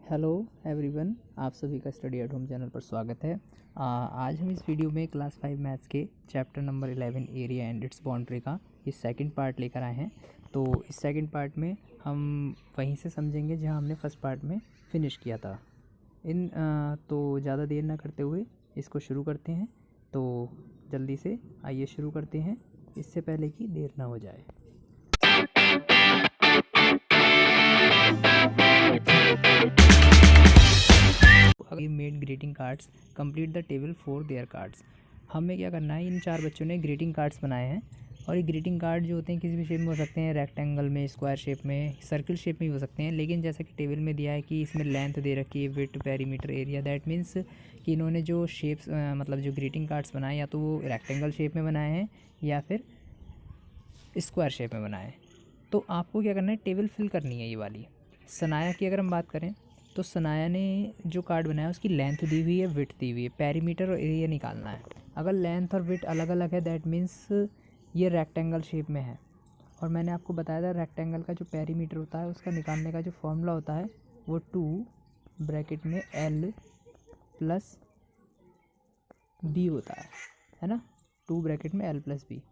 Hello everyone, आप सभी का स्टडी एट होम चैनल पर स्वागत है। आज हम इस वीडियो में क्लास 5 मैथ्स के chapter number 11 area and it's boundary का ये सेकंड पार्ट लेकर आए हैं। तो इस सेकंड पार्ट में हम वहीं से समझेंगे जहां हमने फर्स्ट पार्ट में फिनिश किया था। तो ज़्यादा देर ना करते हुए इसको शुरू करते हैं। तो जल्दी से आइए शुरू करते हैं, इससे पहले कि देर ना हो जाए। Made greeting cards, complete the table for their cards. हमें क्या करना है, इन चार बच्चों ने ग्रीटिंग कार्ड्स बनाए हैं और ये ग्रीटिंग कार्ड जो होते हैं किसी भी शेप में हो सकते हैं, रेक्टेंगल में, स्क्वायर शेप में, सर्कल शेप में भी हो सकते हैं। लेकिन जैसा कि टेबल में दिया है कि इसमें लेंथ दे रखी है, width, perimeter, area, that means कि इन्होंने जो शेप्स मतलब जो ग्रीटिंग कार्ड्स बनाए या तो वो रेक्टेंगल शेप में बनाए हैं या फिर स्क्वायर शेप में बनाए हैं। तो आपको क्या करना है, टेबल फिल करनी है ये वाली। सनाया की अगर हम बात करें तो सनाया ने जो कार्ड बनाया उसकी लेंथ दी हुई है, विड्थ दी हुई है, पेरीमीटर और एरिया निकालना है। अगर लेंथ और विड्थ अलग अलग है दैट मीन्स ये रेक्टेंगल शेप में है। और मैंने आपको बताया था रेक्टेंगल का जो पेरीमीटर होता है उसका निकालने का जो फॉर्मूला होता है वो 2 ब्रैकेट में L प्लस बी होता है ना, 2 ब्रैकेट में L प्लस बी।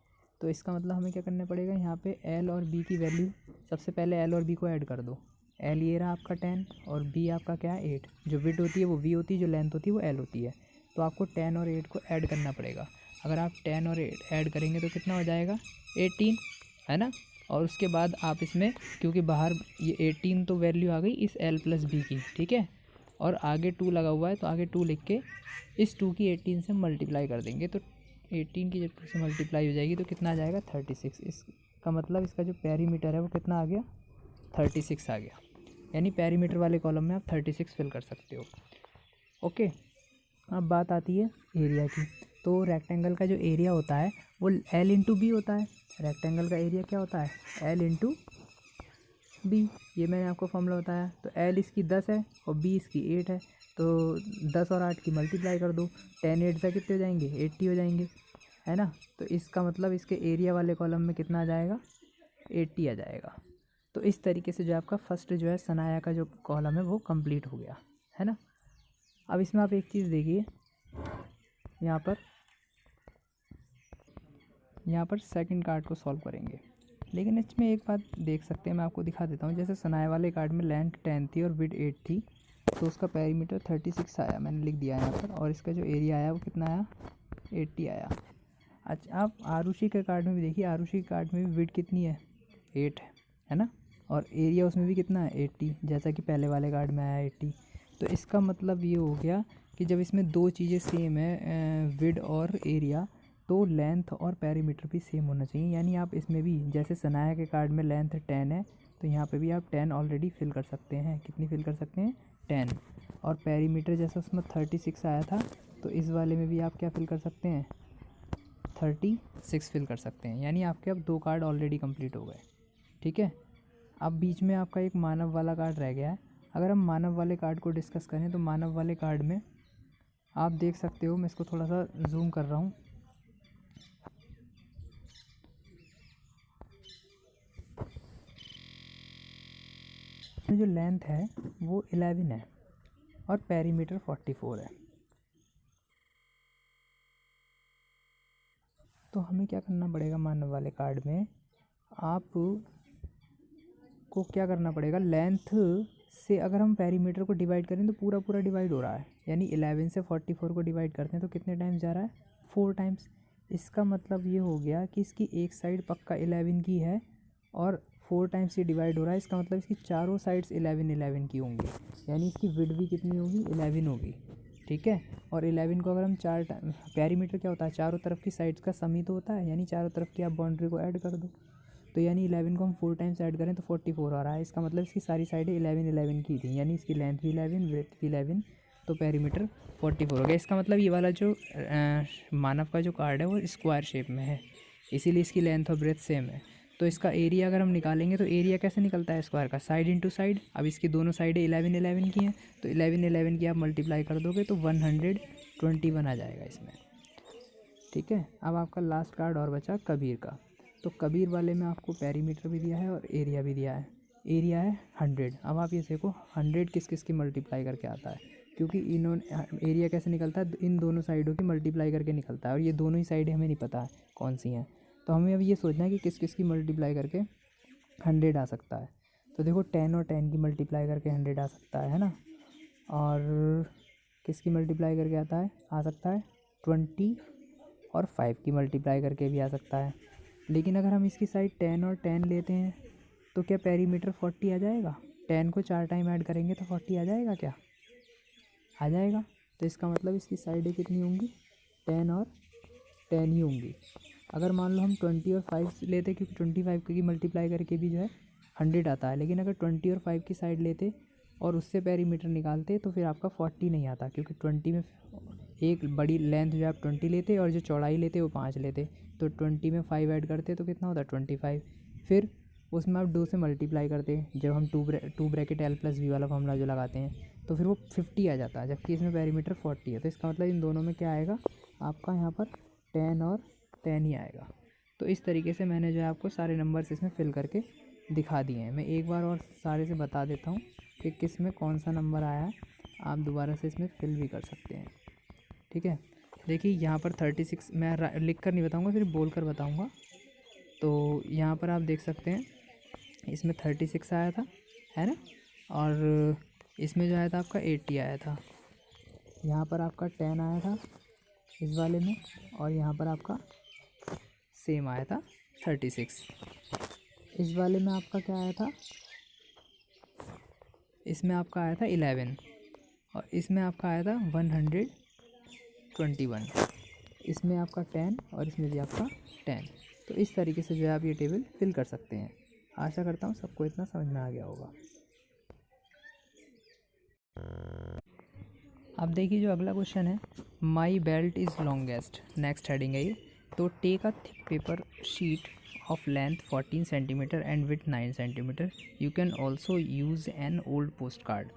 तो इसका मतलब हमें क्या करना पड़ेगा, यहाँ पे L और B की वैल्यू, सबसे पहले L और B को ऐड कर दो। L ये रहा आपका 10 और B आपका क्या है 8। जो विड्थ होती है वो V होती है, जो लेंथ होती है वो L होती है। तो आपको 10 और 8 को ऐड करना पड़ेगा। अगर आप 10 और 8 ऐड करेंगे तो कितना हो जाएगा 18, है ना। और उसके बाद आप इसमें, क्योंकि बाहर ये 18 तो वैल्यू आ गई इस L प्लस बी की, ठीक है, और आगे 2 लगा हुआ है तो आगे 2 लिख के इस 2 की 18 से मल्टीप्लाई कर देंगे। तो 18 की जब 2 से मल्टीप्लाई हो जाएगी तो कितना आ जाएगा 36। इसका मतलब इसका जो पेरीमीटर है वो कितना आ गया 36 आ गया। यानी पेरीमीटर वाले कॉलम में आप 36 फिल कर सकते हो। ओके, अब बात आती है एरिया की। तो रेक्टेंगल का जो एरिया होता है वो L इंटू बी होता है। रेक्टेंगल का एरिया क्या होता है L इंटू बी, ये मैंने आपको फॉर्मूला बताया। तो L इसकी 10 है और B इसकी 8 है, तो 10 और 8 की मल्टीप्लाई कर दो, 10 8 से कितने हो जाएंगे 80 हो जाएंगे, है ना। तो इसका मतलब इसके एरिया वाले कॉलम में कितना आ जाएगा 80 आ जाएगा। तो इस तरीके से जो आपका फर्स्ट जो है सनाया का जो कॉलम है वो कंप्लीट हो गया, है ना। अब इसमें आप एक चीज़ देखिए, यहाँ पर सेकंड कार्ड को सॉल्व करेंगे। लेकिन इसमें एक बात देख सकते हैं, मैं आपको दिखा देता हूँ। जैसे सनाया वाले कार्ड में लेंथ 10 थी और विड्थ 8 थी, तो उसका पेरीमीटर 36 आया, मैंने लिख दिया यहाँ पर। और इसका जो एरिया आया वो कितना आया 80 आया। अच्छा, आप आरुषि के कार्ड में भी देखिए, आरुषि के कार्ड में भी विड्थ कितनी है 8 है ना, और एरिया उसमें भी कितना है 80, जैसा कि पहले वाले कार्ड में आया 80। तो इसका मतलब ये हो गया कि जब इसमें दो चीज़ें सेम है, विड्थ और एरिया, तो लेंथ और पेरीमीटर भी सेम होना चाहिए। यानी आप इसमें भी जैसे सनाया के कार्ड में लेंथ 10 है तो यहाँ पे भी आप 10 ऑलरेडी फिल कर सकते हैं। कितनी फिल कर सकते हैं 10। और पेरीमीटर जैसे उसमें 36 आया था तो इस वाले में भी आप क्या फिल कर सकते हैं 36 फिल कर सकते हैं। यानी आपके अब 2 कार्ड ऑलरेडी कंप्लीट हो गए, ठीक है। अब बीच में आपका एक मानव वाला कार्ड रह गया है। अगर हम मानव वाले कार्ड को डिस्कस करें तो मानव वाले कार्ड में आप देख सकते हो, मैं इसको थोड़ा सा जूम कर रहा हूँ। जो लेंथ है वो 11 है और पेरीमीटर 44 है। तो हमें क्या करना पड़ेगा, मानव वाले कार्ड में आप को क्या करना पड़ेगा, लेंथ से अगर हम पेरीमीटर को डिवाइड करें तो पूरा पूरा डिवाइड हो रहा है। यानी 11 से 44 को डिवाइड करते हैं तो कितने टाइम्स जा रहा है 4 टाइम्स। इसका मतलब ये हो गया कि इसकी एक साइड पक्का 11 की है और 4 टाइम्स ये डिवाइड हो रहा है। इसका मतलब इसकी चारों साइड्स 11 11 की होंगी। यानी इसकी विड्थ भी कितनी होगी 11 होगी, ठीक है। और 11 को अगर हम पेरीमीटर क्या होता है, चारों तरफ की साइड्स का सम ही तो होता है। यानी चारों तरफ की आप बाउंड्री को ऐड कर दो, तो यानी 11 को हम 4 टाइम्स ऐड करें तो 44 आ रहा है। इसका मतलब इसकी सारी साइडें 11 11 की थी, यानी इसकी लेंथ भी 11, विड्थ भी 11, तो पेरीमीटर 44 हो गया। इसका मतलब ये वाला जो मानव का जो कार्ड है वो स्क्वायर शेप में है, इसीलिए इसकी लेंथ और ब्रेथ सेम है। तो इसका एरिया अगर हम निकालेंगे तो एरिया कैसे निकलता है स्क्वायर का, साइड इंटू साइड। अब इसकी दोनों साइडें 11 11 की हैं तो 11 11 की आप मल्टीप्लाई कर दोगे तो 121 आ जाएगा इसमें, ठीक है। अब आपका लास्ट कार्ड और बचा कबीर का। तो कबीर वाले में आपको पेरीमीटर भी दिया है और एरिया भी दिया है। एरिया है 100। अब आप ये देखो 100 किस किस की मल्टीप्लाई करके आता है, क्योंकि इन्होंने एरिया कैसे निकलता है, इन दोनों साइडों की मल्टीप्लाई करके निकलता है, और ये दोनों ही साइडें हमें नहीं पता है कौन सी हैं। तो हमें अब ये सोचना है कि किस किस की मल्टीप्लाई करके 100 आ सकता है। तो देखो 10 और 10 की मल्टीप्लाई करके 100 आ सकता है ना। और किसकी मल्टीप्लाई करके आता है, आ सकता है 20 और 5 की मल्टीप्लाई करके भी आ सकता है। लेकिन अगर हम इसकी साइड 10 और 10 लेते हैं तो क्या पेरीमीटर 40 आ जाएगा? 10 को 4 टाइम ऐड करेंगे तो 40 आ जाएगा क्या? आ जाएगा। तो इसका मतलब इसकी साइडें कितनी होंगी, 10 और 10 ही होंगी। अगर मान लो हम 20 और 5 लेते, क्योंकि 25 की मल्टीप्लाई करके भी जो है 100 आता है, लेकिन अगर 20 और 5 की साइड लेते और उससे पेरीमीटर निकालते तो फिर आपका 40 नहीं आता, क्योंकि 20 में एक बड़ी लेंथ जो आप 20 लेते और जो चौड़ाई लेते वो 5 लेते, तो 20 में 5 ऐड करते तो कितना होता, 25। फिर उसमें आप 2 से मल्टीप्लाई करते, जब हम two bracket L plus V वाला फॉर्मूला जो लगाते हैं, तो फिर वो 50 आ जाता है, जबकि इसमें पेरीमीटर 40 है। तो इसका मतलब इन दोनों में क्या आएगा आपका, यहाँ पर 10 और 10 ही आएगा। तो इस तरीके से मैंने जो है आपको सारे नंबर्स इसमें फिल करके दिखा दिए हैं। मैं एक बार और सारे से बता देता हूँ कि किस में कौन सा नंबर आया है, आप दोबारा से इसमें फिल भी कर सकते हैं। ठीक है, देखिए यहाँ पर 36, मैं लिख कर नहीं बताऊँगा, सिर्फ बोल कर बताऊँगा। तो यहाँ पर आप देख सकते हैं इसमें 36 आया था, है ना, और इसमें जो आया था आपका 80 आया था। यहाँ पर आपका 10 आया था इस वाले में, और यहाँ पर आपका सेम आया था 36। इस वाले में आपका क्या आया था, इसमें आपका आया था 11, और इसमें आपका आया था 121। इसमें आपका 10 और इसमें भी आपका 10। तो इस तरीके से जो है आप ये टेबल फिल कर सकते हैं। आशा करता हूँ सबको इतना समझ में आ गया होगा। अब देखिए जो अगला क्वेश्चन है, my belt is longest, next heading है ये। तो take a thick paper sheet of length 14 centimetre and with 9 centimetre, you can also use an old post card.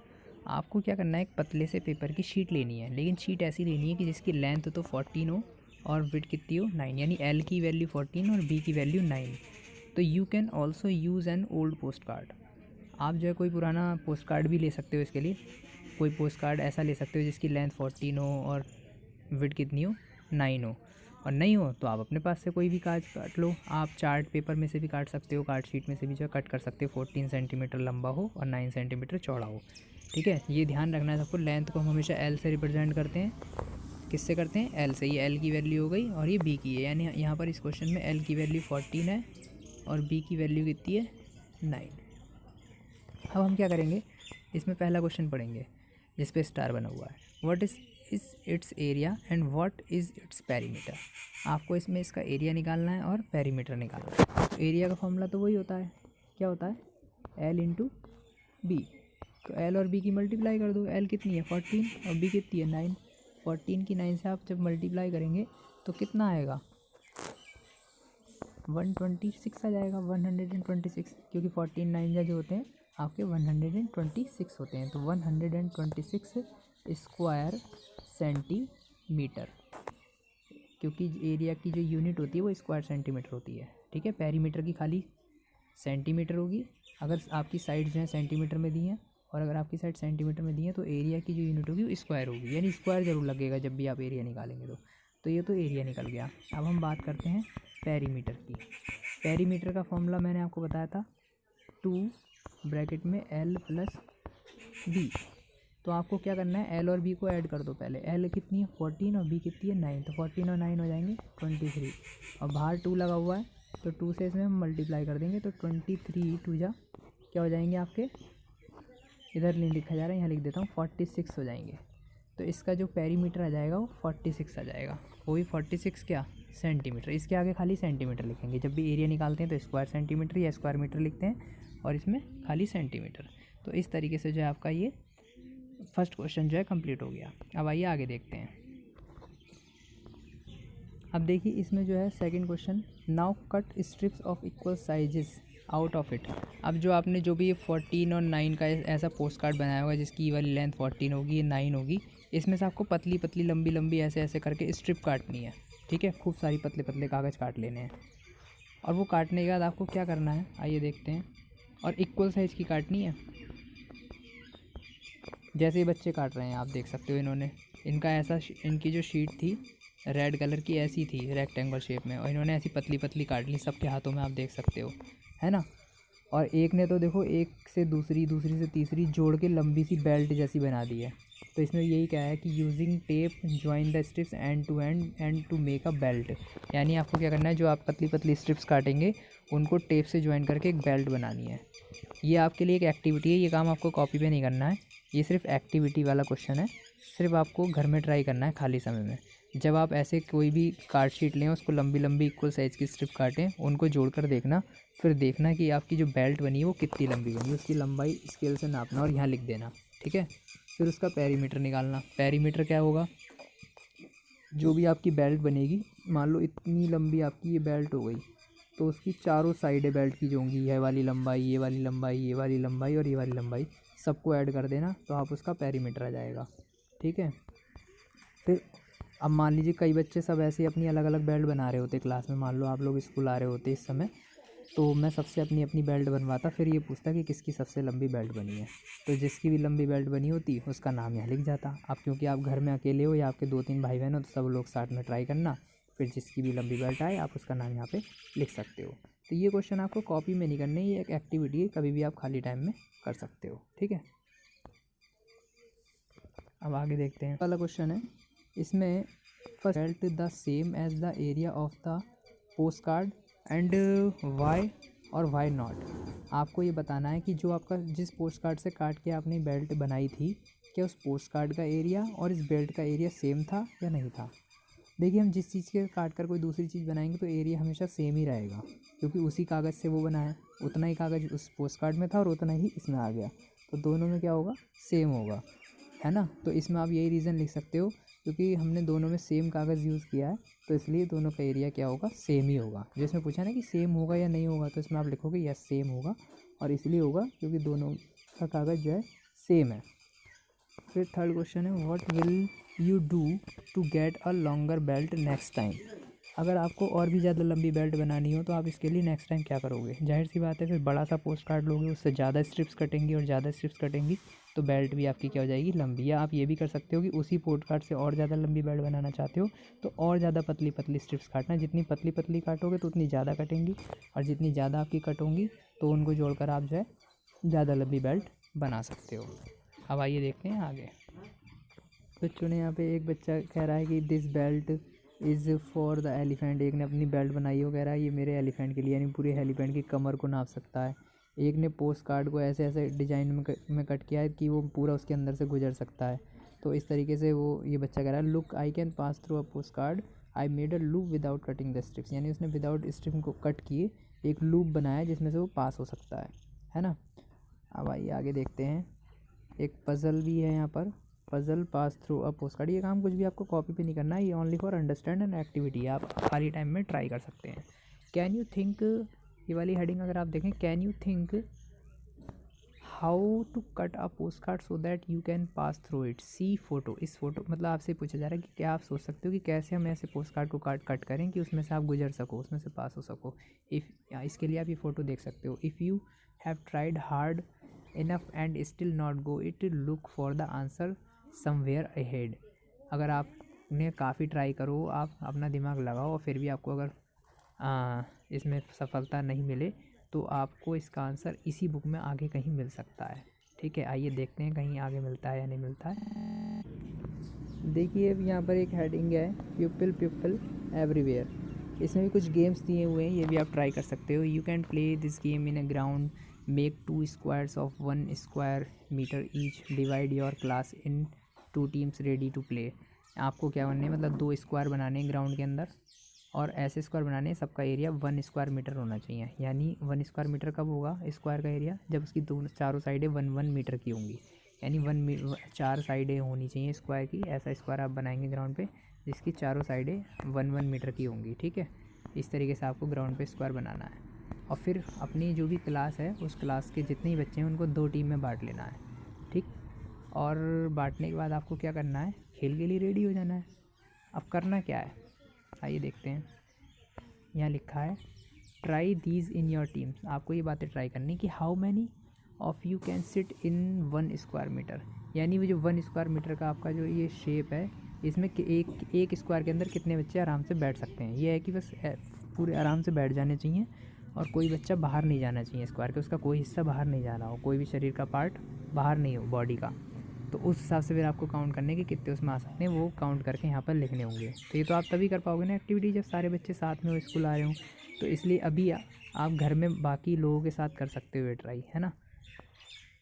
आपको क्या करना है, एक पतले से पेपर की शीट लेनी है, लेकिन शीट ऐसी लेनी है कि जिसकी लेंथ तो 14 हो और विथ कितनी हो, 9, यानी एल की वैल्यू 14 और बी की वैल्यू 9। तो you can also use an old post card. आप जो है कोई पुराना पोस्ट कार्ड भी ले सकते हो इसके लिए। कोई पोस्ट कार्ड ऐसा ले सकते हो जिसकी लेंथ 14 हो और विड्थ कितनी हो, 9 हो। और नहीं हो तो आप अपने पास से कोई भी कार्ड काट लो। आप चार्ट पेपर में से भी काट सकते हो, कार्ड शीट में से भी जो है कट कर सकते हो, 14 सेंटीमीटर लंबा हो और 9 सेंटीमीटर चौड़ा हो। ठीक है, ये ध्यान रखना है सबको। लेंथ को हम हमेशा एल से रिप्रेजेंट करते हैं। किससे करते हैं, एल से। ये एल की वैल्यू हो गई और ये बी की है, यानी यहाँ पर इस क्वेश्चन में एल की वैल्यू 14 है और बी की वैल्यू कितनी है, 9। अब हम क्या करेंगे, इसमें पहला क्वेश्चन पढ़ेंगे जिस पे स्टार बना हुआ है। What is it's area and what is its perimeter. आपको इसमें इसका एरिया निकालना है और पेरीमीटर निकालना है। तो एरिया का फॉर्मूला तो वही होता है, क्या होता है, एल इंटू बी। तो एल और बी की मल्टीप्लाई कर दो। एल कितनी है 14 और बी कितनी है 9। 14 की 9 से आप जब मल्टीप्लाई करेंगे तो कितना आएगा, 126 आ जाएगा, 126, क्योंकि 14 9 जो होते हैं आपके 126 होते हैं। तो 126 स्क्वायर सेंटीमीटर, क्योंकि एरिया की जो यूनिट होती है वो स्क्वायर सेंटीमीटर होती है। ठीक है, पेरीमीटर की खाली सेंटीमीटर होगी। अगर आपकी साइड जो है सेंटीमीटर में दी हैं और अगर आपकी साइड सेंटीमीटर में दी है तो एरिया की जो यूनिट होगी वो स्क्वायर होगी, यानी स्क्वायर ज़रूर लगेगा जब भी आप एरिया निकालेंगे। तो ये तो एरिया निकल गया। अब हम बात करते हैं पेरीमीटर की। पेरीमीटर का फॉर्मूला मैंने आपको बताया था, 2 ब्रैकेट में एल प्लस बी। तो आपको क्या करना है, एल और बी को ऐड कर दो पहले। एल कितनी है 14 और बी कितनी है 9, तो 14 और 9 हो जाएंगे 23, और बाहर 2 लगा हुआ है तो 2 से इसमें हम मल्टीप्लाई कर देंगे। तो 23 2 जा क्या हो जाएंगे आपके, इधर नहीं लिखा जा रहा है, यहाँ लिख देता हूँ, 46 हो जाएंगे। तो इसका जो पेरीमीटर आ जाएगा वो 46 आ जाएगा। वही 46 क्या, सेंटीमीटर। इसके आगे खाली सेंटीमीटर लिखेंगे। जब भी एरिया निकालते हैं तो स्क्वायर सेंटीमीटर या स्क्वायर मीटर लिखते हैं और इसमें खाली सेंटीमीटर। तो इस तरीके से जो है आपका ये फर्स्ट क्वेश्चन जो है कंप्लीट हो गया। अब आइए आगे देखते हैं। अब देखिए इसमें जो है second question, now cut strips of equal sizes out of it. अब जो आपने जो भी ये 14 और 9 का ऐसा पोस्ट कार्ड बनाया होगा जिसकी ये वाली लेंथ 14 होगी, ये 9 होगी, इसमें से आपको पतली पतली लंबी लंबी ऐसे ऐसे करके स्ट्रिप काटनी है। ठीक है, खूब सारी पतले पतले कागज़ काट लेने हैं। और वो काटने के बाद आपको क्या करना है, आइए देखते हैं। और इक्वल साइज़ की काटनी है। जैसे ये बच्चे काट रहे हैं आप देख सकते हो, इन्होंने इनका ऐसा इनकी जो शीट थी रेड कलर की ऐसी थी रेक्टेंगल शेप में, और इन्होंने ऐसी पतली पतली काट ली सबके हाथों में, आप देख सकते हो, है ना। और एक ने तो देखो एक से दूसरी, दूसरी से तीसरी जोड़ के लंबी सी बेल्ट जैसी बना दी है। तो इसमें यही क्या है कि using tape join the strips end to end to make a belt. यानी आपको क्या करना है, जो आप पतली पतली स्ट्रिप्स काटेंगे उनको टेप से ज्वाइन करके एक बेल्ट बनानी है। ये आपके लिए एक एक्टिविटी है, ये काम आपको कॉपी पे नहीं करना है, ये सिर्फ एक्टिविटी वाला क्वेश्चन है, सिर्फ आपको घर में ट्राई करना है खाली समय में। जब आप ऐसे कोई भी कार्ड शीट लें, उसको लंबी लंबी इक्वल साइज़ की स्ट्रिप काटें, उनको जोड़कर देखना, फिर देखना कि आपकी जो बेल्ट बनी है वो कितनी लंबी बनी है, उसकी लंबाई स्केल से नापना और यहाँ लिख देना, ठीक है। फिर उसका पेरीमीटर निकालना। पेरीमीटर क्या होगा, जो भी आपकी बेल्ट बनेगी, मान लो इतनी लंबी आपकी ये बेल्ट हो गई, तो उसकी चारों साइडें बेल्ट की जो होंगी, ये वाली लंबाई, ये वाली लंबाई, ये वाली लंबाई और ये वाली लंबाई, सबको ऐड कर देना, तो आप उसका पेरीमीटर आ जाएगा, ठीक है। फिर अब मान लीजिए कई बच्चे सब ऐसे अपनी अलग अलग बेल्ट बना रहे होते क्लास में, मान लो आप लोग स्कूल आ रहे होते इस समय, तो मैं सबसे अपनी अपनी बेल्ट बनवाता, फिर ये पूछता कि किसकी सबसे लंबी बेल्ट बनी है, तो जिसकी भी लंबी बेल्ट बनी होती उसका नाम यहाँ लिख जाता। अब क्योंकि आप घर में अकेले हो या आपके 2-3 भाई बहन हो, तो सब लोग साथ में ट्राई करना, फिर जिसकी भी लंबी बेल्ट आए आप उसका नाम यहाँ पे लिख सकते हो। तो ये क्वेश्चन आपको कॉपी में नहीं करने, ये एक एक्टिविटी है, कभी भी आप खाली टाइम में कर सकते हो, ठीक है। अब आगे देखते हैं, पहला क्वेश्चन है, इसमें first belt the same as the area of the post card and why or why not. आपको ये बताना है कि जो आपका जिस पोस्ट कार्ड से काट के आपने बेल्ट बनाई थी, क्या उस पोस्ट कार्ड का एरिया और इस बेल्ट का एरिया सेम था या नहीं था। देखिए, हम जिस चीज़ के काट कर कोई दूसरी चीज़ बनाएंगे तो एरिया हमेशा सेम ही रहेगा, क्योंकि उसी कागज़ से वो बना है, उतना ही कागज़ उस पोस्ट कार्ड में था और उतना ही इसमें आ गया, तो दोनों में क्या होगा, सेम होगा, है ना। तो इसमें आप यही रीज़न लिख सकते हो, क्योंकि हमने दोनों में सेम कागज़ यूज़ किया है, तो इसलिए दोनों का एरिया क्या होगा, सेम ही होगा। जो इसमें पूछा ना कि सेम होगा या नहीं होगा, तो इसमें आप लिखोगे यस सेम होगा, और इसलिए होगा क्योंकि दोनों का कागज़ जो है सेम है। फिर थर्ड क्वेश्चन है, what will you do to get a longer belt next time. अगर आपको और भी ज़्यादा लंबी बेल्ट बनानी हो तो आप इसके लिए नेक्स्ट टाइम क्या करोगे, जाहिर सी बात है फिर बड़ा सा पोस्ट कार्ड लोगे, उससे ज़्यादा स्ट्रिप्स कटेंगी और ज़्यादा स्ट्रिप्स कटेंगी, तो बेल्ट भी आपकी क्या हो जाएगी, लंबी। या आप ये भी कर सकते हो कि उसी पोस्ट कार्ड से और ज़्यादा लंबी बेल्ट बनाना चाहते हो तो और ज़्यादा पतली पतली स्ट्रिप्स काटना, जितनी पतली पतली काटोगे तो उतनी ज़्यादा कटेंगी, और जितनी ज़्यादा आपकी कट होंगी तो उनको जोड़कर आप जो है ज़्यादा लंबी बेल्ट बना सकते हो। अब आइए देखते हैं आगे। बच्चों ने यहाँ पे एक बच्चा कह रहा है कि this belt is for the elephant. एक ने अपनी बेल्ट बनाई हो, कह रहा है ये मेरे एलिफेंट के लिए, यानी पूरे एलिफेंट की कमर को नाप सकता है। एक ने पोस्ट कार्ड को ऐसे ऐसे डिजाइन में कट किया है कि वो पूरा उसके अंदर से गुजर सकता है। तो इस तरीके से वो ये बच्चा कह रहा है, look I can pass through a post card, I made a loop without cutting the strips. यानी उसने विदाउट स्ट्रिप को कट किए एक लूप बनाया जिसमें से वो पास हो सकता है ना। अब आइए आगे देखते हैं, एक पज़ल भी है यहाँ पर, puzzle pass through a post card. ये काम कुछ भी आपको कॉपी पे नहीं करना है, ये only for understand and activity, आप खाली टाइम में ट्राई कर सकते हैं। कैन यू थिंक, ये वाली हेडिंग अगर आप देखें, can you think how to cut a post card so that you can pass through it, see photo. इस फोटो मतलब आपसे पूछा जा रहा है कि क्या आप सोच सकते हो कि कैसे हम ऐसे पोस्ट कार्ड को कट करें कि उसमें से आप गुजर सको, उसमें से पास हो सको। इसके लिए आप ये फ़ोटो देख सकते हो। If you have tried hard enough and still not go it, look for the answer somewhere ahead। अगर आपने काफ़ी ट्राई करो, आप अपना दिमाग लगाओ और फिर भी आपको अगर इसमें सफलता नहीं मिले तो आपको इसका आंसर इसी बुक में आगे कहीं मिल सकता है, ठीक है। आइए देखते हैं कहीं आगे मिलता है या नहीं मिलता है। देखिए अब यहाँ पर एक हेडिंग है, प्यूपल प्यूपल एवरीवेयर। इसमें भी कुछ गेम्स दिए हुए हैं, ये भी आप ट्राई कर सकते हो। You can play this game in a ground, make 2 squares of 1 square metre each, divide your class in 2 teams ready to play. आपको क्या करना है, मतलब 2 स्क्वायर बनाने हैं ग्राउंड के अंदर, और ऐसे स्क्वायर बनाने हैं सबका एरिया 1 स्क्वायर मीटर होना चाहिए। यानी 1 स्क्वायर मीटर कब होगा स्क्वायर का एरिया, जब उसकी दोनों चारों साइडें 1-1 मीटर की होंगी। यानी 4 साइडें होनी चाहिए स्क्वायर की। ऐसा स्क्वायर आप बनाएंगे ग्राउंड पे जिसकी चारों साइडें 1-1 मीटर की होंगी, ठीक है। इस तरीके से आपको ग्राउंड पे स्क्वायर बनाना है, और फिर अपनी जो भी क्लास है उस क्लास के जितने ही बच्चे हैं उनको 2 टीम में बांट लेना है, ठीक। और बांटने के बाद आपको क्या करना है, खेल के लिए रेडी हो जाना है। अब करना क्या है, आइए देखते हैं। यहाँ लिखा है try these in your teams, आपको ये बातें ट्राई करनी कि how many of you can sit in 1 square metre, यानी वो जो 1 स्क्वायर मीटर का आपका जो ये शेप है, इसमें एक स्क्वायर के अंदर कितने बच्चे आराम से बैठ सकते हैं। ये है कि बस पूरे आराम से बैठ जाने चाहिए और कोई बच्चा बाहर नहीं जाना चाहिए स्क्वायर के, उसका कोई हिस्सा बाहर नहीं जाना हो, कोई भी शरीर का पार्ट बाहर नहीं हो बॉडी का। तो उस हिसाब से फिर आपको काउंट करने के कितने उसमें आ सकते हैं, वो काउंट करके यहाँ पर लिखने होंगे। तो ये तो आप तभी कर पाओगे ना एक्टिविटी जब सारे बच्चे साथ में स्कूल आ रहे हों। तो इसलिए अभी आप घर में बाकी लोगों के साथ कर सकते हो ट्राई, है ना।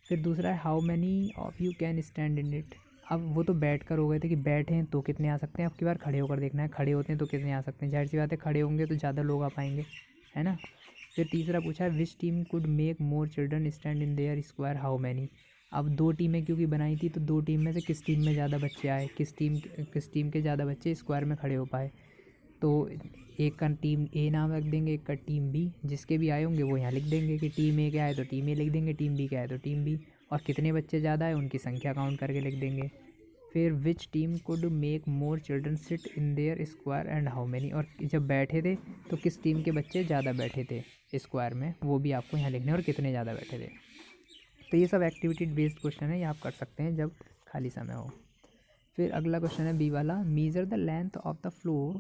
फिर दूसरा है how many of you can stand in it. अब वो तो बैठ कर हो गए थे कि बैठे हैं तो कितने आ सकते हैं, अब की बार खड़े होकर देखना है, खड़े होते हैं तो कितने आ सकते हैं। जाहिर सी बात है खड़े होंगे तो ज़्यादा लोग आ पाएंगे, है ना। फिर तीसरा पूछा है which team could make more children stand in their square how many. अब 2 टीमें क्योंकि बनाई थी तो 2 टीम में से किस टीम में ज़्यादा बच्चे आए, किस टीम के ज़्यादा बच्चे स्क्वायर में खड़े हो पाए। तो एक का टीम ए नाम रख देंगे, एक का टीम बी, जिसके भी आए होंगे वो यहाँ लिख देंगे कि टीम ए के आए तो टीम ए लिख देंगे, टीम बी के आए तो टीम बी, और कितने बच्चे ज़्यादा है उनकी संख्या काउंट करके लिख देंगे। फिर which team could make more children sit in their square and how many, और जब बैठे थे तो किस टीम के बच्चे ज़्यादा बैठे थे स्क्वायर में, वो भी आपको यहाँ लिखने और कितने ज़्यादा बैठे थे। तो ये सब एक्टिविटी बेस्ड क्वेश्चन है, ये आप कर सकते हैं जब खाली समय हो। फिर अगला क्वेश्चन है बी वाला, measure the length of the floor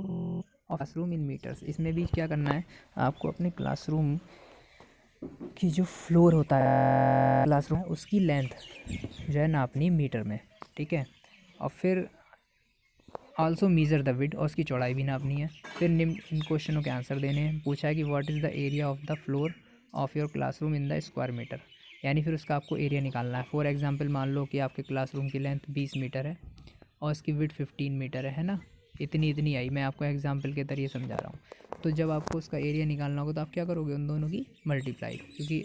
of classroom in metres. इसमें भी क्या करना है आपको, अपने क्लासरूम की जो फ्लोर होता है क्लासरूम उसकी लेंथ जो है नापनी मीटर में, ठीक है। और फिर आल्सो मेजर द विड्थ, और उसकी चौड़ाई भी नापनी है। फिर निम्न इन क्वेश्चनों के आंसर देने हैं। पूछा है कि what is the area of the floor of your classroom in the square metre, यानी फिर उसका आपको एरिया निकालना है। फॉर एग्जांपल मान लो कि आपके क्लासरूम की लेंथ 20 मीटर है और उसकी विड्थ 15 मीटर है ना, इतनी आई, मैं आपको एग्जांपल के जरिए समझा रहा हूँ। तो जब आपको उसका एरिया निकालना होगा तो आप क्या करोगे, उन दोनों की मल्टीप्लाई, क्योंकि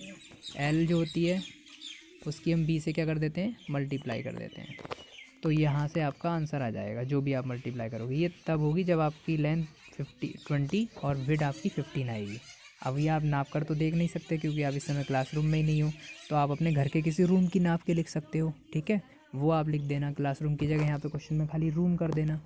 एल जो होती है उसकी हम बी से क्या कर देते हैं, मल्टीप्लाई कर देते हैं। तो यहाँ से आपका आंसर आ जाएगा जो भी आप मल्टीप्लाई करोगे। ये तब होगी जब आपकी लेंथ 20 और विड्थ आपकी 15 आएगी। अब ये आप नाप कर तो देख नहीं सकते क्योंकि आप इस समय क्लासरूम में ही नहीं हो, तो आप अपने घर के किसी रूम की नाप के लिख सकते हो, ठीक है। वो आप लिख देना क्लासरूम की जगह, यहाँ पे क्वेश्चन में खाली रूम कर देना।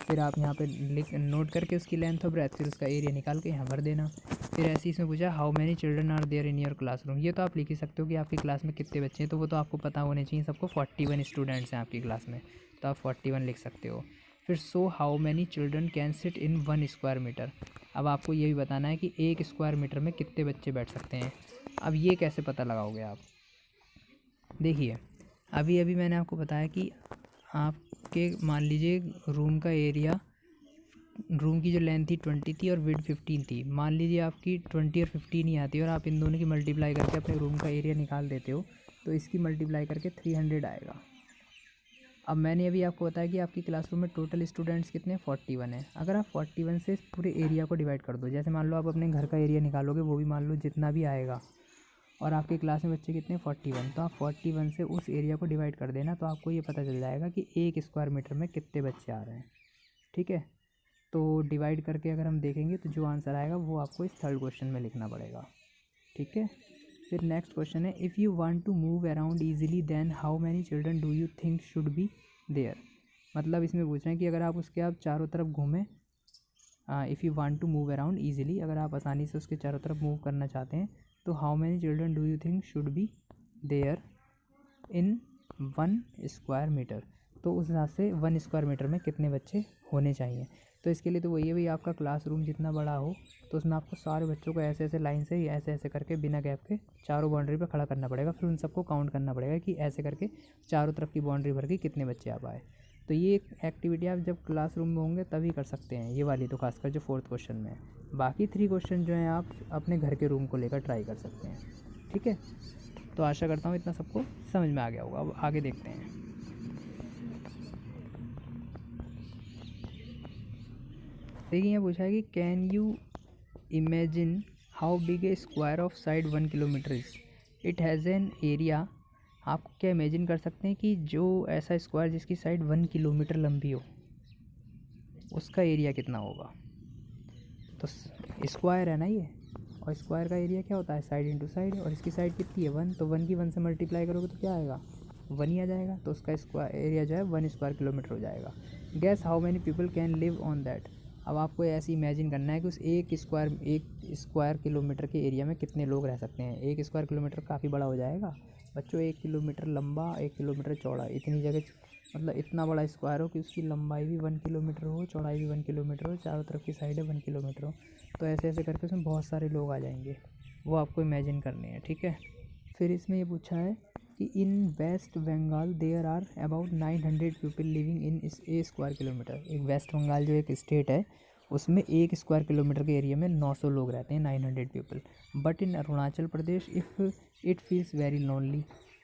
फिर आप यहाँ पे लिख नोट करके उसकी लेंथ और ब्रेथ, फिर उसका एरिया निकाल के यहाँ भर देना। फिर ऐसे ही इसमें पूछा how many children are there in your classroom. ये तो आप लिख ही सकते हो कि आपकी क्लास में कितने बच्चे हैं, तो वो तो आपको पता होने चाहिए सबको। 41 स्टूडेंट्स हैं आपकी क्लास में, तो आप 41 लिख सकते हो। फिर so how many children can sit in 1 square metre. अब आपको ये भी बताना है कि 1 स्क्वायर मीटर में कितने बच्चे बैठ सकते हैं। अब ये कैसे पता लगाओगे आप, देखिए अभी मैंने आपको बताया कि आपके मान लीजिए रूम का एरिया, रूम की जो लेंथ थी 20 थी और विड्थ 15 थी। मान लीजिए आपकी 20 और 15 ही आती है और आप इन दोनों की मल्टीप्लाई करके अपने रूम का एरिया निकाल देते हो, तो इसकी मल्टीप्लाई करके 300 आएगा। अब मैंने अभी आपको बताया कि आपकी क्लासरूम में टोटल स्टूडेंट्स कितने 41 हैं। अगर आप 41 से पूरे एरिया को डिवाइड कर दो, जैसे मान लो आप अपने घर का एरिया निकालोगे, वो भी मान लो जितना भी आएगा, और आपकी क्लास में बच्चे कितने 41, तो आप 41 से उस एरिया को डिवाइड कर देना, तो आपको ये पता चल जाएगा कि 1 स्क्वायर मीटर में कितने बच्चे आ रहे हैं, ठीक है। तो डिवाइड करके अगर हम देखेंगे तो जो आंसर आएगा वो आपको इस थर्ड क्वेश्चन में लिखना पड़ेगा, ठीक है। फिर नेक्स्ट क्वेश्चन है if you want to move around easily then how many children do you think should be there. मतलब इसमें पूछ रहे हैं कि अगर आप उसके आप चारों तरफ घूमें, if you want to move around easily, अगर आप आसानी से उसके चारों तरफ मूव करना चाहते हैं, तो how many children do you think should be there in 1 square metre. तो उस हिसाब से 1 स्क्वायर मीटर में कितने बच्चे होने चाहिए। तो इसके लिए तो वही है भाई, आपका क्लासरूम जितना बड़ा हो तो उसमें आपको सारे बच्चों को ऐसे ऐसे लाइन से ऐसे ऐसे करके बिना गैप के चारों बाउंड्री पे खड़ा करना पड़ेगा। फिर उन सबको काउंट करना पड़ेगा कि ऐसे करके चारों तरफ की बाउंड्री भर के कितने बच्चे आ पाए। तो ये एक्टिविटी आप जब क्लासरूम में होंगे तभी कर सकते हैं, ये वाली तो खासकर जो 4th क्वेश्चन में है। बाकी 3 क्वेश्चन जो हैं आप अपने घर के रूम को लेकर ट्राई कर सकते हैं, ठीक है। तो आशा करता हूँ इतना सबको समझ में आ गया होगा। अब आगे देखते हैं। देखिए यहाँ पूछा है कि can you imagine how big A square of side 1 kilometre is, it has an area. आप क्या इमेजिन कर सकते हैं कि जो ऐसा स्क्वायर जिसकी साइड 1 किलोमीटर लंबी हो उसका एरिया कितना होगा। तो स्क्वायर है ना ये, और स्क्वायर का एरिया क्या होता है, साइड इंटू साइड, और इसकी साइड कितनी है 1, तो 1 की 1 से मल्टीप्लाई करोगे तो क्या आएगा 1 ही आ जाएगा। तो उसका स्क्वायर एरिया जो है 1 स्क्वायर किलोमीटर हो जाएगा। Gas how many people can live on that. अब आपको ऐसे इमेजिन करना है कि उस एक स्क्वायर किलोमीटर के एरिया में कितने लोग रह सकते हैं। 1 स्क्वायर किलोमीटर काफ़ी बड़ा हो जाएगा बच्चों, 1 किलोमीटर लंबा 1 किलोमीटर चौड़ा, इतनी जगह मतलब इतना बड़ा स्क्वायर हो कि उसकी लंबाई भी 1 किलोमीटर हो, चौड़ाई भी 1 किलोमीटर हो, चारों तरफ की साइडें 1 किलोमीटर हो। तो ऐसे ऐसे करके उसमें बहुत सारे लोग आ जाएंगे, वो आपको इमेजिन करने हैं, ठीक है। फिर इसमें ये पूछा है कि in West Bengal there are about 900 people living in a square kilometre. एक वेस्ट बंगाल जो एक स्टेट है उसमें 1 स्क्वायर किलोमीटर के एरिया में 900 लोग रहते हैं, 900 people. But in Arunachal Pradesh if it feels very lonely.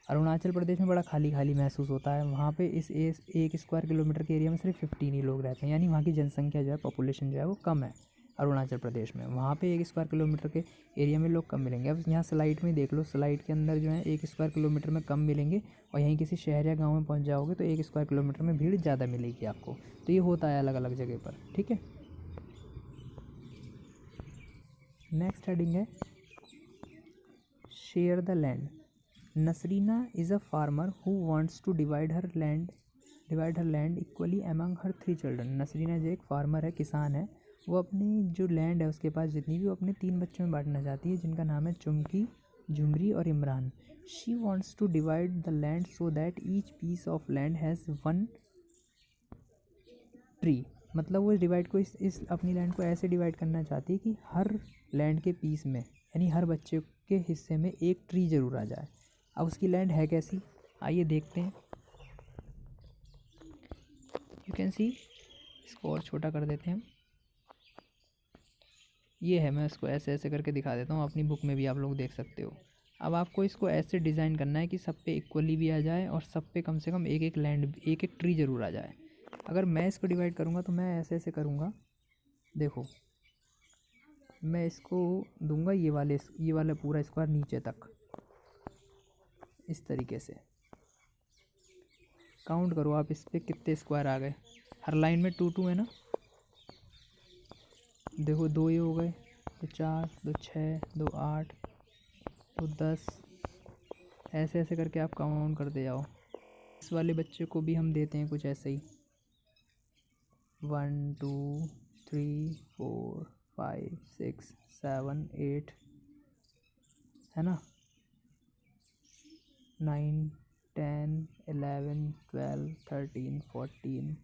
Arunachal Pradesh में बड़ा खाली खाली महसूस होता है, वहाँ पे इस 1 स्क्वायर किलोमीटर के एरिया में सिर्फ 15 ही लोग रहते हैं, यानी वहाँ की जनसंख्या जो है, पॉपुलेशन जो है वो कम है अरुणाचल प्रदेश में। वहाँ पे 1 स्क्वायर किलोमीटर के एरिया में लोग कम मिलेंगे। अब यहाँ स्लाइड में देख लो, स्लाइड के अंदर जो है 1 स्क्वायर किलोमीटर में कम मिलेंगे और यहीं किसी शहर या गाँव में पहुँच जाओगे तो 1 स्क्वायर किलोमीटर में भीड़ ज़्यादा मिलेगी आपको। तो ये होता है अलग अलग जगह पर, ठीक है। नेक्स्ट हेडिंग है share the land. Nasreena is a farmer who wants to divide her land equally among her 3 children. Nasreena जो एक फार्मर है, किसान है, वो अपनी जो लैंड है उसके पास जितनी भी, वो अपने 3 बच्चों में बांटना चाहती है, जिनका नाम है चुमकी, झुमरी और Imran. She wants to divide the land so that each piece of land has 1 tree. मतलब वो डिवाइड को इस अपनी लैंड को ऐसे डिवाइड करना चाहती है कि हर लैंड के पीस में, यानी हर बच्चे के हिस्से में 1 ट्री ज़रूर आ जाए। अब उसकी लैंड है कैसी, आइए देखते हैं। यू कैन सी, इसको और छोटा कर देते हैं। ये है, मैं इसको ऐसे ऐसे करके दिखा देता हूँ, अपनी बुक में भी आप लोग देख सकते हो। अब आपको इसको ऐसे डिज़ाइन करना है कि सब पे इक्वली भी आ जाए और सब पे कम से कम एक एक ट्री ज़रूर आ जाए। अगर मैं इसको डिवाइड करूँगा तो मैं ऐसे ऐसे करूँगा, देखो मैं इसको दूंगा ये वाला पूरा स्क्वायर नीचे तक, इस तरीके से। काउंट करो आप इस पर कितने स्क्वायर आ गए। हर लाइन में 2 2 है ना, देखो 2 ये हो गए, 2 4, 2 6, 2 8, 2 10, ऐसे ऐसे करके आप काउंट करते जाओ। इस वाले बच्चे को भी हम देते हैं कुछ ऐसे ही, 1 2 3 4 5 6 7 8 है ना, 9 10 11 12 13 14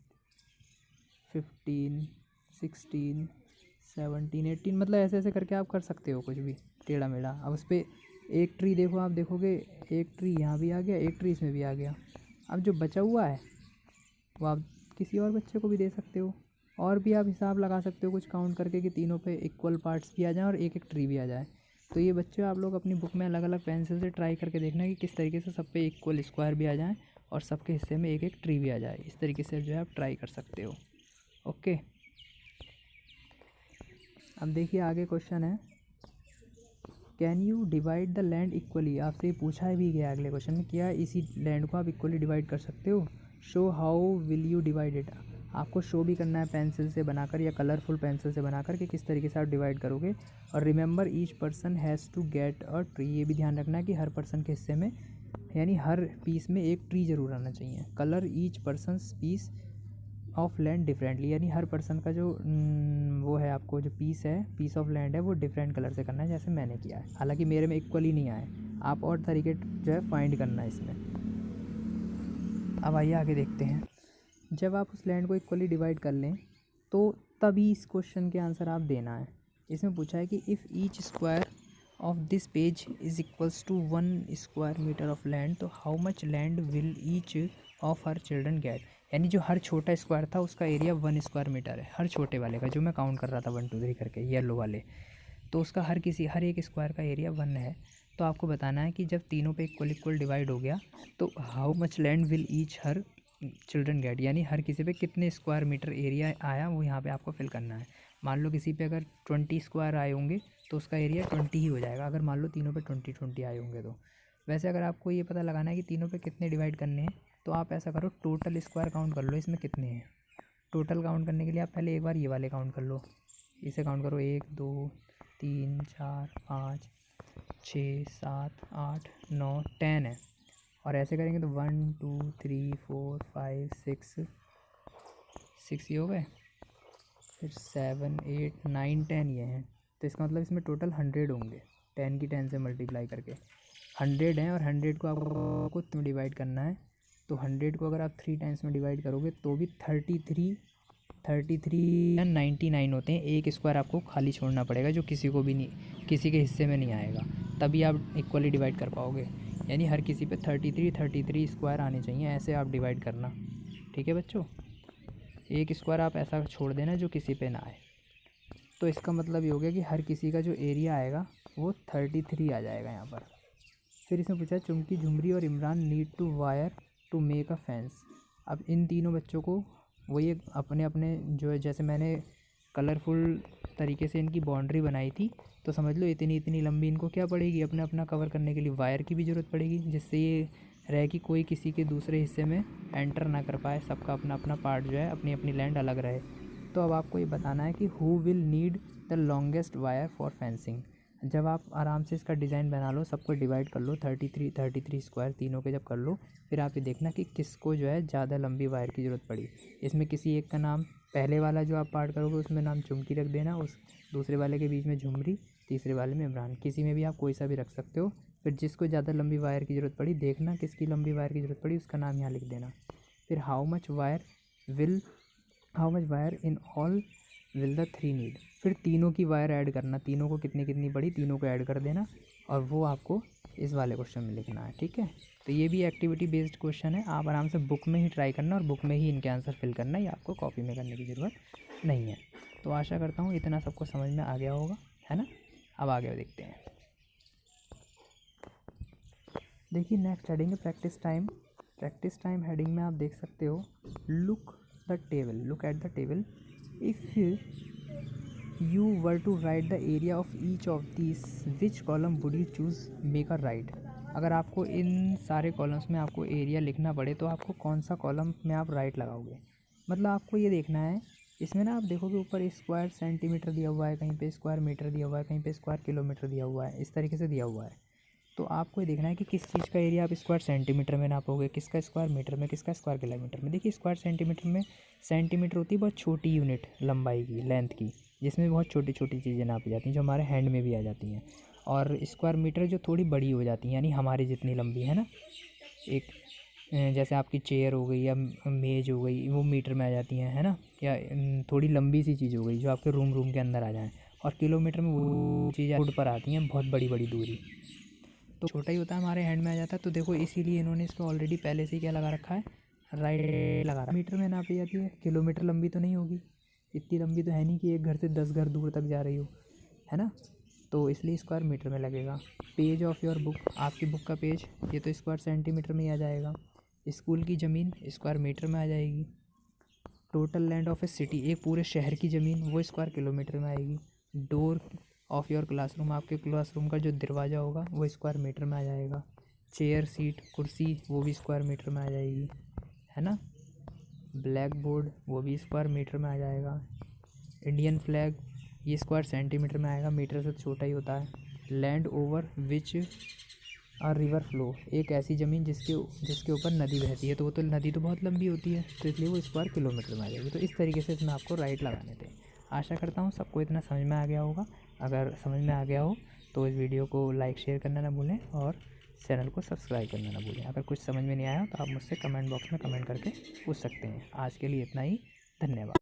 15 16 17 18, मतलब ऐसे ऐसे करके आप कर सकते हो कुछ भी टेढ़ा मेढ़ा। अब उस पर एक ट्री देखो, आप देखोगे एक ट्री यहाँ भी आ गया, एक ट्री इसमें भी आ गया। अब जो बचा हुआ है वो आप किसी और बच्चे को भी दे सकते हो, और भी आप हिसाब लगा सकते हो कुछ काउंट करके कि तीनों पे इक्वल पार्ट्स भी आ जाएँ और एक एक ट्री भी आ जाए। तो ये बच्चे आप लोग अपनी बुक में अलग अलग पेंसिल से ट्राई करके देखना कि किस तरीके से सब पे इक्वल स्क्वायर भी आ जाएँ और सबके हिस्से में एक एक ट्री भी आ जाए। इस तरीके से जो है आप ट्राई कर सकते हो, ओके। अब देखिए आगे क्वेश्चन है, can you divide the land equally. आपसे पूछा भी गया अगले क्वेश्चन में, क्या इसी लैंड को आप इक्वली डिवाइड कर सकते हो। Show how will you divide it. आपको शो भी करना है पेंसिल से बनाकर या कलरफुल पेंसिल से बनाकर कि किस तरीके से आप डिवाइड करोगे। और remember each person has to get a tree. ये भी ध्यान रखना है कि हर पर्सन के हिस्से में, यानी हर पीस में एक ट्री ज़रूर आना चाहिए। Colour each person's piece of land differently, यानी हर पर्सन का जो वो है, आपको जो पीस ऑफ लैंड है वो डिफरेंट कलर से करना है, जैसे मैंने किया है। हालांकि मेरे में इक्वली नहीं आए, आप और तरीके जो है फाइंड करना है इसमें। अब आइए आगे देखते हैं। जब आप उस लैंड को इक्वली डिवाइड कर लें तो तभी इस क्वेश्चन के आंसर आप देना है। इसमें पूछा है कि if each square of this page is equals to 1 square metre of land, तो how much land will each of her children get. यानी जो हर छोटा स्क्वायर था उसका एरिया 1 स्क्वायर मीटर है, हर छोटे वाले का, जो मैं काउंट कर रहा था 1 2 3 करके, येलो वाले। तो उसका हर एक स्क्वायर का एरिया 1 है। तो आपको बताना है कि जब तीनों पे इक्वल डिवाइड हो गया तो how much land will each her children get, यानी हर किसी पे कितने स्क्वायर मीटर एरिया आया वो यहाँ पे आपको फिल करना है। मान लो किसी पे अगर 20 स्क्वायर आए होंगे तो उसका एरिया 20 ही हो जाएगा, अगर मान लो तीनों पे 20 20 आए होंगे तो। वैसे अगर आपको ये पता लगाना है कि तीनों पे कितने डिवाइड करने हैं तो आप ऐसा करो, टोटल स्क्वायर काउंट कर लो इसमें कितने हैं। टोटल काउंट करने के लिए आप पहले एक बार ये वाले काउंट कर लो, इसे काउंट करो 1 2 3 4 5 6 7 8 9 10 है। और ऐसे करेंगे तो 1 2 3 4 5 6 6 ये हो गए, फिर 7, 8, 9, 10 ये हैं, तो इसका मतलब इसमें टोटल 100 होंगे। 10 की 10 से मल्टीप्लाई करके 100 हैं, और 100 को आपको में डिवाइड करना है। तो 100 को अगर आप 3 टाइम्स में डिवाइड करोगे तो भी 33 या 99 होते हैं। एक स्क्वायर आपको खाली छोड़ना पड़ेगा जो किसी को भी नहीं, किसी के हिस्से में नहीं आएगा, तभी आप इक्वली डिवाइड कर पाओगे। यानी हर किसी पे 33 स्क्वायर आने चाहिए, ऐसे आप डिवाइड करना। ठीक है बच्चों, एक स्क्वायर आप ऐसा छोड़ देना जो किसी पे ना आए। तो इसका मतलब ये हो गया कि हर किसी का जो एरिया आएगा वो 33 आ जाएगा यहाँ पर। फिर इसमें पूछा चुमकी, झुमरी और Imran need to wire to make a fence. अब इन तीनों बच्चों को वही अपने अपने जो है, जैसे मैंने कलरफुल तरीके से इनकी बाउंड्री बनाई थी, तो समझ लो इतनी इतनी लंबी इनको क्या पड़ेगी, अपना अपना कवर करने के लिए वायर की भी ज़रूरत पड़ेगी, जिससे ये रहे कि कोई किसी के दूसरे हिस्से में एंटर ना कर पाए, सबका अपना अपना पार्ट जो है, अपनी अपनी लैंड अलग रहे। तो अब आपको ये बताना है कि who will need the longest wire for fencing. जब आप आराम से इसका डिज़ाइन बना लो, सबको डिवाइड कर लो 33 स्क्वायर तीनों के जब कर लो, फिर आप ये देखना कि किसको जो है ज़्यादा लंबी वायर की ज़रूरत पड़ी। इसमें किसी एक का नाम, पहले वाला जो आप पार्ट करोगे उसमें नाम चुमकी रख देना, उस दूसरे वाले के बीच में झुमरी, तीसरे वाले में इमरान, किसी में भी आप कोई सा भी रख सकते हो। फिर जिसको ज़्यादा लंबी वायर की ज़रूरत पड़ी, देखना किसकी लंबी वायर की ज़रूरत पड़ी, उसका नाम यहाँ लिख देना। फिर how much wire in all will the 3 need. फिर तीनों की वायर ऐड करना, तीनों को कितनी कितनी पड़ी, तीनों को ऐड कर देना, और वो आपको इस वाले क्वेश्चन में लिखना है। ठीक है, तो ये भी एक्टिविटी बेस्ड क्वेश्चन है, आप आराम से बुक में ही ट्राई करना और बुक में ही इनके आंसर फिल करना, ये आपको कॉपी में करने की ज़रूरत नहीं है। तो आशा करता हूँ इतना सबको समझ में आ गया होगा, है ना। अब आगे देखते हैं। देखिए नेक्स्ट हेडिंग है practice time. Practice time heading में आप देख सकते हो, look at the table if you were to write the area of each of this which column would you choose make a right. अगर आपको इन सारे कॉलम्स में आपको एरिया लिखना पड़े तो आपको कौन सा कॉलम में आप राइट लगाओगे। मतलब आपको ये देखना है, इसमें ना आप देखोगे ऊपर स्क्वायर सेंटीमीटर दिया हुआ है, कहीं पे स्क्वायर मीटर दिया हुआ है, कहीं पे स्क्वायर किलोमीटर दिया हुआ है, इस तरीके से दिया हुआ है। तो आपको ये देखना है कि किस चीज़ का एरिया आप स्क्वायर सेंटीमीटर में नापोगे, किसका स्क्वायर मीटर में, किसका स्क्वायर किलोमीटर में। देखिए स्क्वायर सेंटीमीटर में, सेंटीमीटर होती है बहुत छोटी यूनिट लंबाई की, लेंथ की, जिसमें बहुत छोटी छोटी चीज़ें नापी जाती हैं जो हमारे हैंड में भी आ जाती हैं। और स्क्वायर मीटर जो थोड़ी बड़ी हो जाती हैं, यानी हमारी जितनी लंबी है ना, एक जैसे आपकी चेयर हो गई या मेज़ हो गई, वो मीटर में आ जाती हैं, है ना। या थोड़ी लंबी सी चीज़ हो गई जो आपके रूम के अंदर आ जाए। और किलोमीटर में वो चीज़ फुट पर आती हैं, बहुत बड़ी बड़ी दूरी। तो छोटा ही होता है, हमारे हैंड में आ जाता है। तो देखो इसीलिए इन्होंने इसको ऑलरेडी पहले से ही क्या लगा रखा है, राइट लगा रखा है। मीटर में नापी जाती है, किलोमीटर लंबी तो नहीं होगी, इतनी लंबी तो है नहीं कि एक घर से 10 घर दूर तक जा रही हो, है ना। तो इसलिए स्क्वायर मीटर में लगेगा। पेज ऑफ योर बुक, आपकी बुक का पेज, ये तो स्क्वायर सेंटीमीटर में ही आ जाएगा। स्कूल की ज़मीन स्क्वायर मीटर में आ जाएगी। Total land of A city, एक पूरे शहर की ज़मीन, वो स्क्वायर किलोमीटर में आएगी। डोर ऑफ योर क्लासरूम, आपके क्लासरूम का जो दरवाज़ा होगा वो स्क्वायर मीटर में आ जाएगा। चेयर, सीट, कुर्सी, वो भी स्क्वायर मीटर में आ जाएगी, है ना। ब्लैक बोर्ड, वो भी स्क्वायर मीटर में आ जाएगा। इंडियन फ्लैग, ये स्क्वायर सेंटीमीटर में आएगा, मीटर से छोटा ही होता है। Land over which a river flow, एक ऐसी ज़मीन जिसके ऊपर नदी बहती है, तो वो तो नदी तो बहुत लंबी होती है, तो इसलिए वो स्क्वायर किलोमीटर में आ जाएगी। तो इस तरीके से इसमें आपको राइट लगाने थे। आशा करता हूँ सबको इतना समझ में आ गया होगा। अगर समझ में आ गया हो तो इस वीडियो को लाइक शेयर करना ना भूलें और चैनल को सब्सक्राइब करना ना भूलें। अगर कुछ समझ में नहीं आया तो आप मुझसे कमेंट बॉक्स में कमेंट करके पूछ सकते हैं। आज के लिए इतना ही, धन्यवाद।